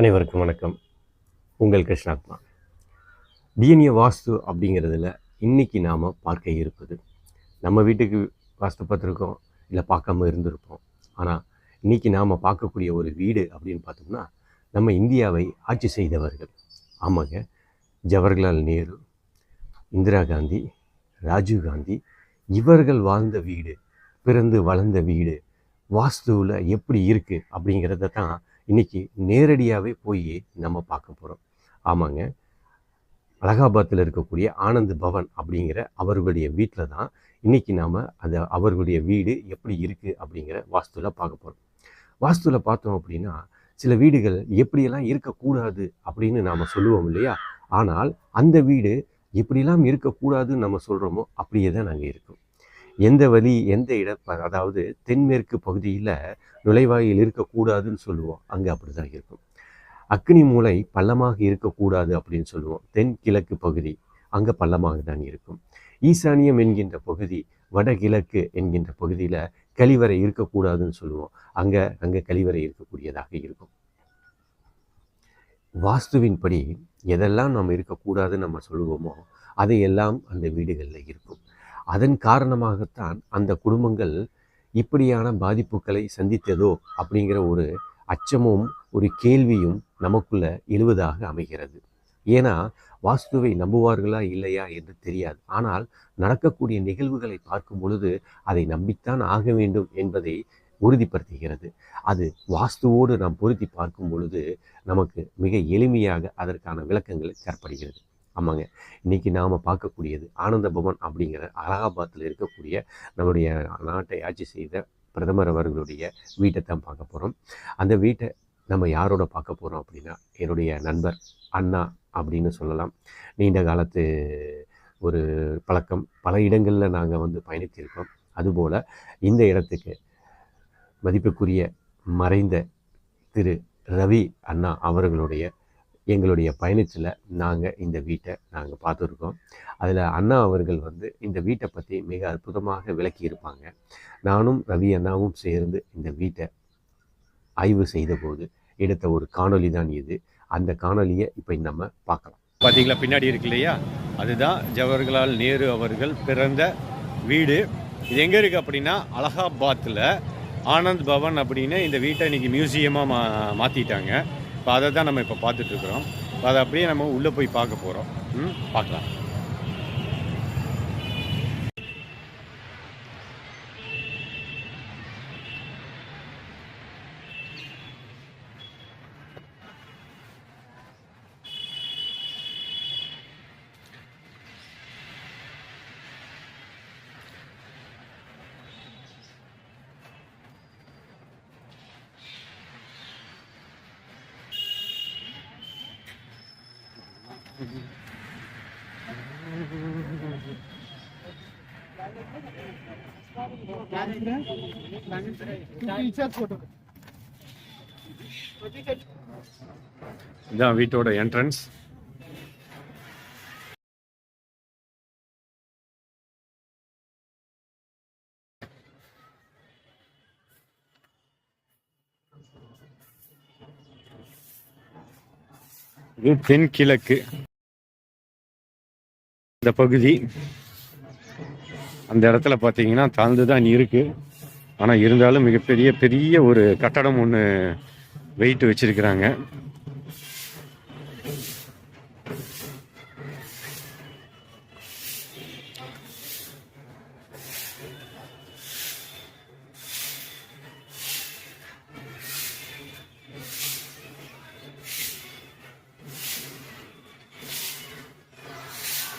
அனைவருக்கும் வணக்கம். உங்கள் கிருஷ்ணாத்மா. டிஎன்ஏ வாஸ்து அப்படிங்கிறதுல இன்னைக்கு நாம் பார்க்க இருப்பது, நம்ம வீட்டுக்கு வாஸ்து பார்த்துருக்கோம், இல்லை பார்க்காம இருந்திருப்போம். ஆனால் இன்னைக்கு நாம் பார்க்கக்கூடிய ஒரு வீடு அப்படின்னு பார்த்தோம்னா, நம்ம இந்தியாவை ஆட்சி செய்தவர்கள், ஆமாங்க, ஜவஹர்லால் நேரு, இந்திரா காந்தி, ராஜீவ் காந்தி, இவர்கள் வாழ்ந்த வீடு, பிறந்து வளர்ந்த வீடு வாஸ்துவில் எப்படி இருக்குது அப்படிங்கிறத தான் இன்றைக்கி நேரடியாகவே போய் நம்ம பார்க்க போகிறோம். ஆமாங்க, அலகாபாத்தில் இருக்கக்கூடிய ஆனந்த் பவன் அப்படிங்கிற அவர்களுடைய வீட்டில் தான் இன்றைக்கி நாம் அவர்களுடைய வீடு எப்படி இருக்குது அப்படிங்கிற வாஸ்துவில் பார்க்க போகிறோம். வாஸ்துவில் பார்த்தோம் அப்படின்னா, சில வீடுகள் எப்படியெல்லாம் இருக்கக்கூடாது அப்படின்னு நாம் சொல்லுவோம் இல்லையா? ஆனால் அந்த வீடு எப்படியெல்லாம் இருக்கக்கூடாதுன்னு நம்ம சொல்கிறோமோ அப்படியே தான் நாங்கள் இருக்கோம். எந்த வழி, எந்த அதாவது தென்மேற்கு பகுதியில் நுழைவாயில் இருக்கக்கூடாதுன்னு சொல்லுவோம், அங்கே அப்படி தான் இருக்கும். அக்னி மூலை பள்ளமாக இருக்கக்கூடாது அப்படின்னு சொல்லுவோம், தென்கிழக்கு பகுதி அங்கே பள்ளமாக தான் இருக்கும். ஈசானியம் என்கின்ற பகுதி, வடகிழக்கு என்கின்ற பகுதியில் கழிவறை இருக்கக்கூடாதுன்னு சொல்லுவோம், அங்கே கழிவறை இருக்கக்கூடியதாக இருக்கும். வாஸ்துவின்படி எதெல்லாம் நம்ம இருக்கக்கூடாதுன்னு நம்ம சொல்லுவோமோ அதையெல்லாம் அந்த வீடுகளில் இருக்கும். அதன் காரணமாகத்தான் அந்த குடும்பங்கள் இப்படியான பாதிப்புகளை சந்தித்ததோ அப்படிங்கிற ஒரு அச்சமும் ஒரு கேள்வியும் நமக்குள்ள எழுவதாக அமைகிறது. ஏன்னா வாஸ்துவை நம்புவார்களா இல்லையா என்று தெரியாது. ஆனால் நடக்கக்கூடிய நிகழ்வுகளை பார்க்கும் பொழுது அதை நம்பித்தான் ஆக வேண்டும் என்பதை உறுதிப்படுத்துகிறது. அது வாஸ்துவோடு நாம் பொருத்தி பார்க்கும் பொழுது நமக்கு மிக எளிமையாக அதற்கான விளக்கங்கள் தரப்படுகிறது. ஆமாங்க, இன்றைக்கி நாம் பார்க்கக்கூடியது ஆனந்த பவன் அப்படிங்கிற அலகாபாத்தில் இருக்கக்கூடிய நம்முடைய நாட்டை ஆட்சி செய்த பிரதமர் அவர்களுடைய வீட்டை தான் பார்க்க போகிறோம். அந்த வீட்டை நம்ம யாரோட பார்க்க போகிறோம் அப்படின்னா, என்னுடைய நண்பர் அண்ணா அப்படின்னு சொல்லலாம். நீண்ட காலத்து ஒரு பழக்கம், பல இடங்களில் நாங்கள் பயணித்திருக்கோம். அதுபோல் இந்த இடத்துக்கு மதிப்புக்குரிய மறைந்த திரு ரவி அண்ணா அவர்களுடைய எங்களுடைய பயணத்தில் நாங்கள் இந்த வீட்டை நாங்கள் பார்த்துருக்கோம். அதில் அண்ணா அவர்கள் இந்த வீட்டை பற்றி மிக அற்புதமாக விளக்கியிருப்பாங்க. நானும் ரவி அண்ணாவும் சேர்ந்து இந்த வீட்டை ஆய்வு செய்தபோது எடுத்த ஒரு காணொலி தான் இது. அந்த காணொலியை இப்போ நம்ம பார்க்கலாம். பார்த்தீங்களா, பின்னாடி இருக்கு இல்லையா, அதுதான் ஜவஹர்லால் நேரு அவர்கள் பிறந்த வீடு. இது எங்கே இருக்குது அப்படின்னா, அலகாபாத்தில் ஆனந்த் பவன் அப்படின்னு இந்த வீட்டை இன்றைக்கி மியூசியமாக மாற்றிட்டாங்க. இப்போ அதை தான் நம்ம இப்போ பார்த்துட்ருக்குறோம். அதை அப்படியே நம்ம உள்ளே போய் பார்க்க போகிறோம். பார்க்கலாம். இதான் வீட்டோட என்ட்ரன்ஸ். இது தென்கிழக்கு இந்த பகுதி. அந்த இடத்துல பார்த்தீங்கன்னா தாழ்ந்துதான் இருக்கு. ஆனால் இருந்தாலும் மிகப்பெரிய பெரிய ஒரு கட்டடம் ஒன்று வெயிட் வச்சிருக்கிறாங்க.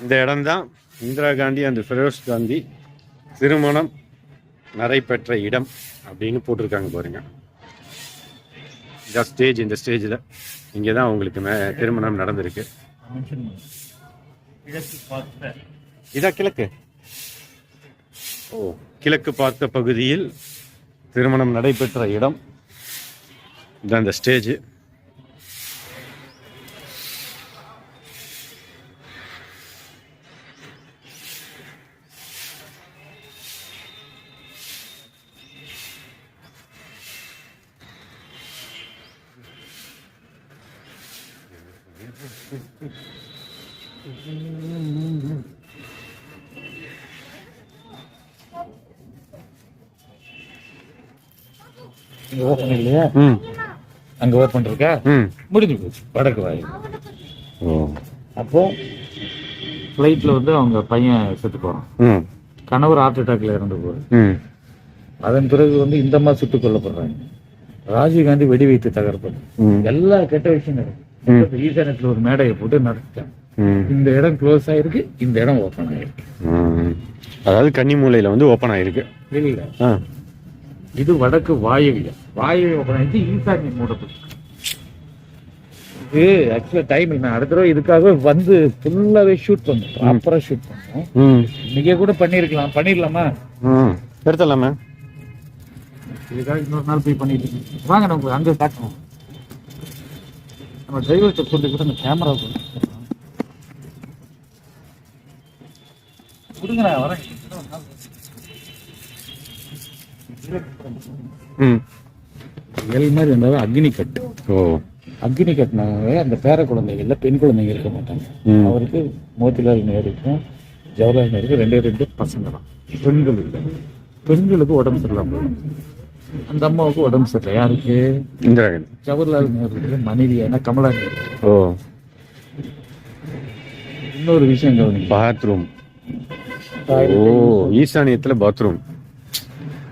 இந்த இடம்தான் இந்திரா காந்தி அண்ட் ஃபிரோஸ் காந்தி திருமணம் நடைபெற்ற இடம் அப்படின்னு போட்டிருக்காங்க பாருங்க. ஸ்டேஜ், இந்த ஸ்டேஜில் இங்கே தான் அவங்களுக்கு திருமணம் நடந்திருக்கு. இதான் கிழக்கு. கிழக்கு பார்த்த பகுதியில் திருமணம் நடைபெற்ற இடம் இதான் இந்த ஸ்டேஜ். இங்க ஓப்பன் இல்லையா, ம் அங்க ஓப்பன் இருக்கா, ம் முடிஞ்சு போச்சு வடக்கு வாயில். ஓ அப்போ ஃப்ளைட்ல வந்து அவங்க பையன் செத்து போறான், ம் கணவர் ஹார்ட் அட்டாக்ல இறந்து போறாரு. ம் அதன் பிறகு வந்து இந்த மாதிரி சுட்டுக் கொல்லப்படுறாங்க. ராஜீவ்காந்தி வெடி வைத்து தகர்ப்பது, ம் எல்லா கெட்ட விஷயம் நடக்குது. ஈசானத்துல ஒரு மேடையை போட்டு நடத்திட்டாங்க. ம் இந்த இடம் க்ளோஸ் ஆயிருக்கு, இந்த இடம் ஓப்பன் ஆயிருக்கு. ம். அதாவது கன்னி மூலையில் வந்து ஓப்பன் ஆயிருக்கு. இல்ல, ஆ இது வடக்கு வாயவிய ஓப்பன் ஆயிடுச்சு, ஈசானிய மூடப்பட்டு. இது ஆக்சுவலா டைம் நான் அடுத்த தடவை இதுக்காகவே வந்து ஃபுல்லாவே ஷூட் பண்ணோம், ப்ராப்பரா ஷூட் பண்ணோம். ம் இன்னைக்கே கூட பண்ணிடலாமா? ம் எடுத்துடலாமே. இதுக்காக இன்னொரு நாள் போய் பண்ணிட்டு இருக்கோம். வாங்க நம்ம அங்கே காட்டணும். நம்ம டிரைவர்கிட்ட சொல்லி கூட அந்த கேமரா கொடுங்க, நான் வரேன். ம் எல் மாதிரி இருந்தாலும் அக்னி கட்டு. ஓ அக்னி கட்டினாவே அந்த பேர குழந்தைகள்ல பெண் குழந்தைங்க இருக்க மாட்டாங்க. ம் அவருக்கு மோதிலால் நேருக்கும் ஜவஹர்லால் நேருக்கு ரெண்டு பசங்க தான், பெண்கள் இல்லை. பெண்களுக்கு உடம்பு சரியில்லாம போயிடும். அந்த அம்மாவுக்கு உடம்பு சரியில்லை. யாருக்கு? இந்திரா காந்தி. ஜவஹர்லால் நேரு மனைவியான கமலா நேரு. ஓ இன்னொரு விஷயம் கவனிங்க, பாத்ரூம். ஓ ஈசானியத்தில் பாத்ரூம்.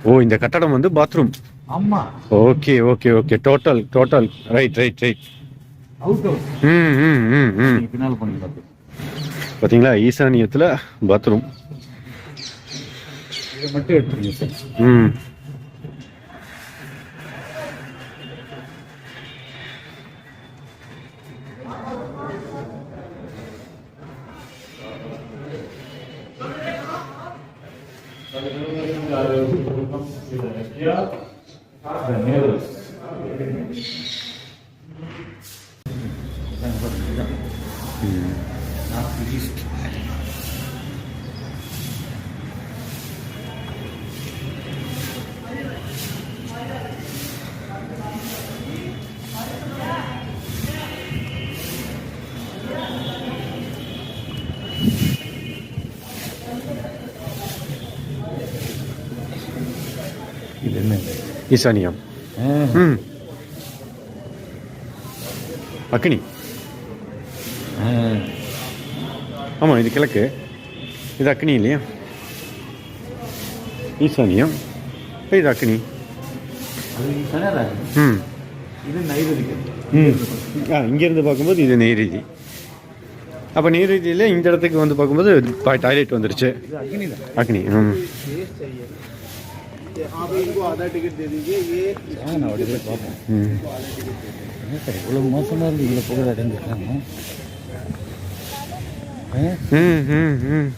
ஓ இந்த கட்டடம் வந்து பாத்ரூம். ஆமா, okay okay okay, total right. Out house. ம் ம் ம் ம் பின்னால் பண்ணி பார்த்து பார்த்தீங்களா, ஈசானியத்தில் பாத்ரூம். இதை மட்டும் எடுத்துருங்க சார். ம் இது என்ன? ஈசானியம். ம் அக்னி. ஆமாம், இது கிழக்கு, இது அக்னி இல்லையா? ஈசானியம், இது அக்னி. ம் இது நைவேதிக்கு. ம் இங்கேருந்து பார்க்கும்போது இது நெய்வேதி. அப்போ நெய்வேதியில் இந்த இடத்துக்கு வந்து பார்க்கும்போது டாய்லெட் வந்துருச்சு. இது அக்னி தான். அக்னி. ம் நான் அப்படியே பார்ப்பேன். ம் என்ன சார் இவ்வளோ மோசமாக இருந்து இதில் புகழ் அடைஞ்சிருக்காங்க? ம் ம் ம்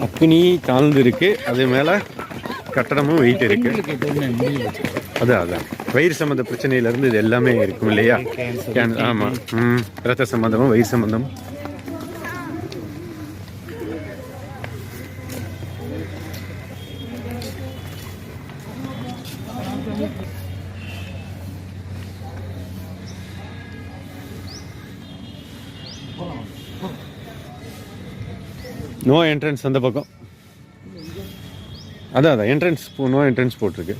அக்னி தாழ்ந்து இருக்கு, அது மேலே கட்டடமும் வெயிட் இருக்கு. அதான் வயிறு சம்மந்த பிரச்சனையிலேருந்து இது எல்லாமே இருக்கும் இல்லையா? ஆமாம். ம் ரத்த சம்பந்தமும் வயிறு சம்பந்தம். நோ என்ட்ரன்ஸ் அந்த பக்கம். அதான் என்ட்ரன்ஸ், நோ என்ட்ரன்ஸ் போட்டிருக்கு.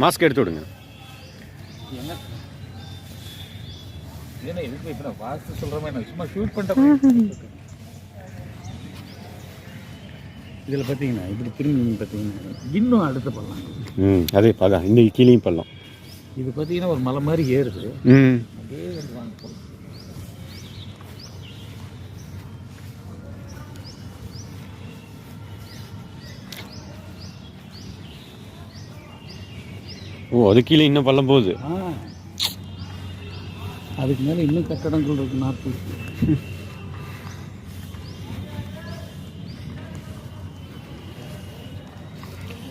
மாஸ்க் எடுத்து விடுங்க. ஏன்னா இதுக்கு இப்போ நான் வாஸ்து சொல்கிற மாதிரி நான் சும்மா ஷூட் பண்ணிட்டேன். இதில் பார்த்தீங்கன்னா இப்படி திரும்பி பார்த்தீங்கன்னா இன்னும் அடுத்த பள்ளம். அதே அதான் இன்னைக்கு கீழேயும் பள்ளம். இது பார்த்தீங்கன்னா ஒரு மலை மாதிரி ஏறுது. ம். அப்படியே வந்து வாங்க போகலாம். ஓ, அது கீழே இன்னும் பள்ளம் போகுது. அதுக்கு மேலே இன்னும் கட்டடங்கள் இருக்கு. நாற்பது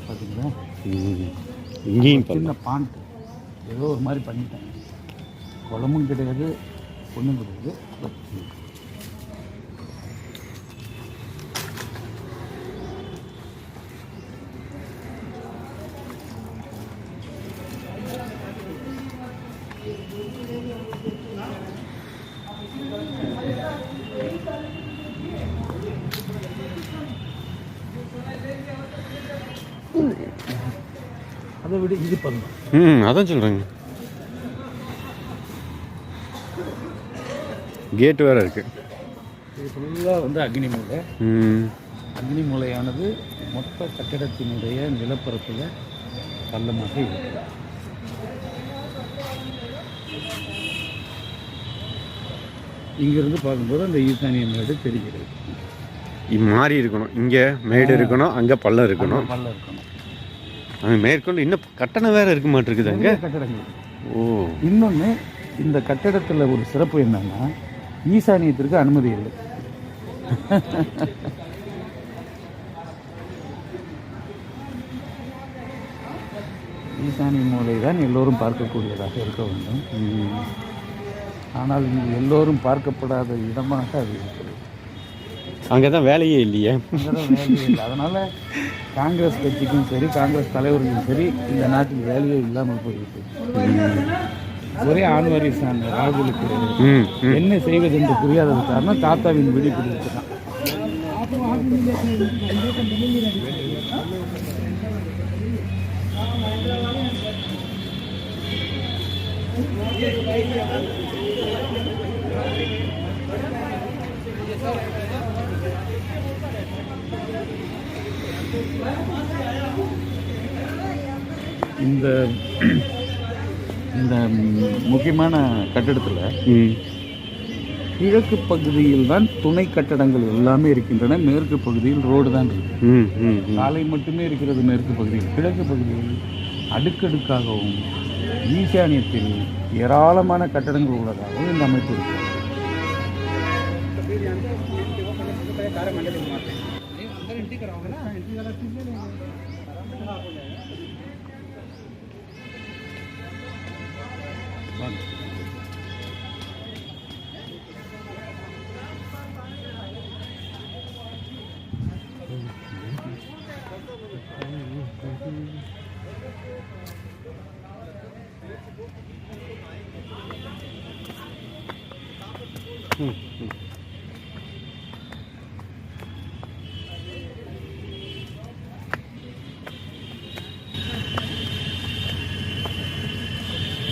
பார்த்தீங்களா? இங்கேயும் சின்ன பாண்ட் ஏதோ ஒரு மாதிரி பண்ணிட்டாங்க. குளமும் கிடையாது, ஒன்றும் கிடையாது. அதை விட இது பண்ணலாம். அதான் சொல்கிறேங்க. கேட் வேறு இருக்குது. இது ஃபுல்லாக வந்து அக்னி மூலை. அக்னி மூலையானது மொத்த கட்டிடத்தினுடைய நிலப்பரப்பில் பள்ளமாக இருக்குது. இங்கிருந்து பார்க்கும்போது அந்த ஈசானிய மேடு தெரிகிறது. மாறி இருக்கணும், இங்கே மேடு இருக்கணும், அங்கே பள்ளம் இருக்கணும். பள்ளம் இருக்கணும். அங்கே மேற்கொண்டு இன்னும் கட்டணம் வேறு இருக்க மாட்டிருக்குது அங்கே. கட்டடங்கள். ஓ, இன்னொன்று, இந்த கட்டடத்தில் ஒரு சிறப்பு என்னன்னா, ஈசானியத்திற்கு அனுமதி இல்லை. ஈசானிய மூலை தான் எல்லோரும் பார்க்கக்கூடியதாக இருக்க வேண்டும். ஆனால் இங்கு எல்லோரும் பார்க்கப்படாத இடமாக அது இருக்கிறது. அங்கே தான் வேலையே இல்லையே. அங்கதான் வேலையே இல்லை. அதனால் காங்கிரஸ் கட்சிக்கும் சரி, காங்கிரஸ் தலைவர்களுக்கும் சரி, இந்த நாட்டில் வேலையே இல்லாமல் போயிருக்கு. ஒரே ஆண்வாரிசான ராகுலுக்கு என்ன செய்வது என்று புரியாதது காரணம் தாத்தாவின் விழிப்புணர்வு தான். இந்த இந்த முக்கியமான கட்டிடத்தில் கிழக்கு பகுதியில் தான் துணை கட்டடங்கள் எல்லாமே இருக்கின்றன. மேற்கு பகுதியில் ரோடு தான் இருக்கு. சாலை மட்டுமே இருக்கிறது மேற்கு பகுதியில். கிழக்கு பகுதியில் அடுக்கடுக்காகவும் ஈசானியத்தில் ஏராளமான கட்டடங்கள் உள்ளதாகவும் இந்த அமைப்பு இருக்கு.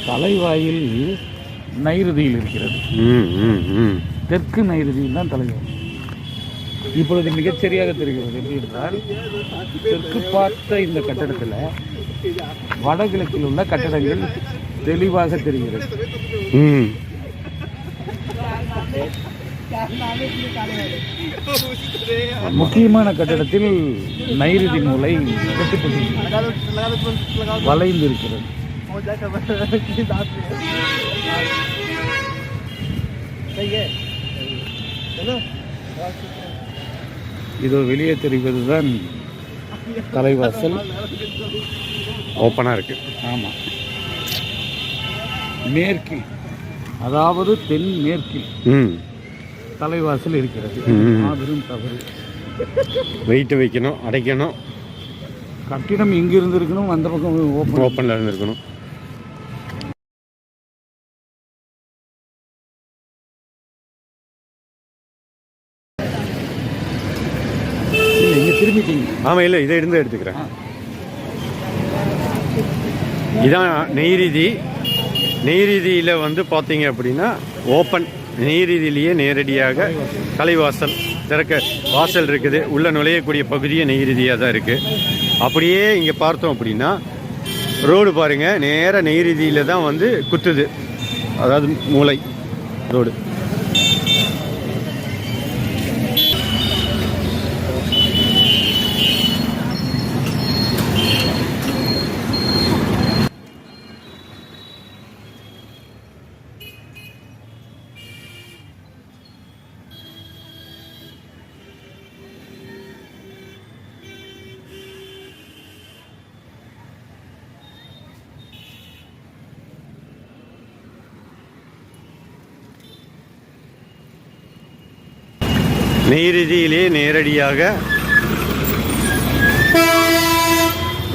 தலைவாயில் நைருதியில் இருக்கிறது. தெற்கு நைருதியில் தான் தலைவாயில். இப்பொழுது மிகச்சரியாக தெரிகிறது. எப்படி என்றால், தெற்கு பார்த்த இந்த கட்டடத்தில் வடகிழக்கில் உள்ள கட்டடங்கள் தெளிவாக தெரிகிறது. முக்கியமான கட்டடத்தில் நைருதி மூலை வளைந்து இருக்கிறது. இதோ வெளியே தெரிவதுதான் தலைவாசல். ஓப்பனாக இருக்கு. ஆமாம், மேற்கில், அதாவது தென் மேற்கில் தலைவாசல் இருக்கிறது. மாபெரும் தவறு. வெயிட் வைக்கணும், அடைக்கணும். கட்டிடம் இங்கே இருந்திருக்கணும், அந்த பக்கம் ஓப்பனில் இருந்திருக்கணும். இங்கே திரும்பிட்டீங்க. ஆமாம், இல்லை இதை இருந்து எடுத்துக்கிறேன். இதான் நெய்ரீதி. நெய்ரீதியில் வந்து பார்த்தீங்க அப்படின்னா ஓப்பன். நெய்ரீதியிலேயே நேரடியாக தலைவாசல் திறக்க வாசல் இருக்குது. உள்ளே நுழையக்கூடிய பகுதியே நெய்ரீதியாக தான் இருக்குது. அப்படியே இங்கே பார்த்தோம் அப்படின்னா ரோடு பாருங்கள், நேராக நெய்வேலியில் தான் வந்து குத்துது, அதாவது மூளை ரோடு. நெய்வேலியிலே நேரடியாக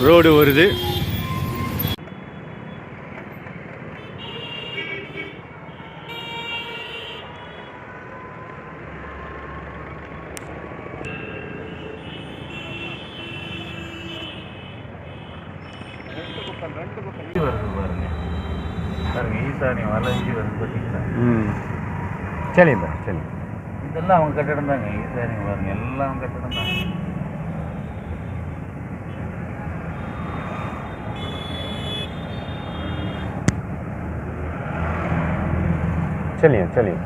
ரோடு வருது. ஈசானி வளைஞ்சி வருது பார்த்தீங்களா? சரிங்க சரி. இதெல்லாம் அவங்க கட்டிடம் தாங்க. ஈசானி பாருங்க, எல்லாம் கட்டிடம் தாங்க. चलिए चलिए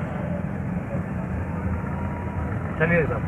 चलिए साहब.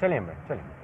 चलिए मैं चलिए.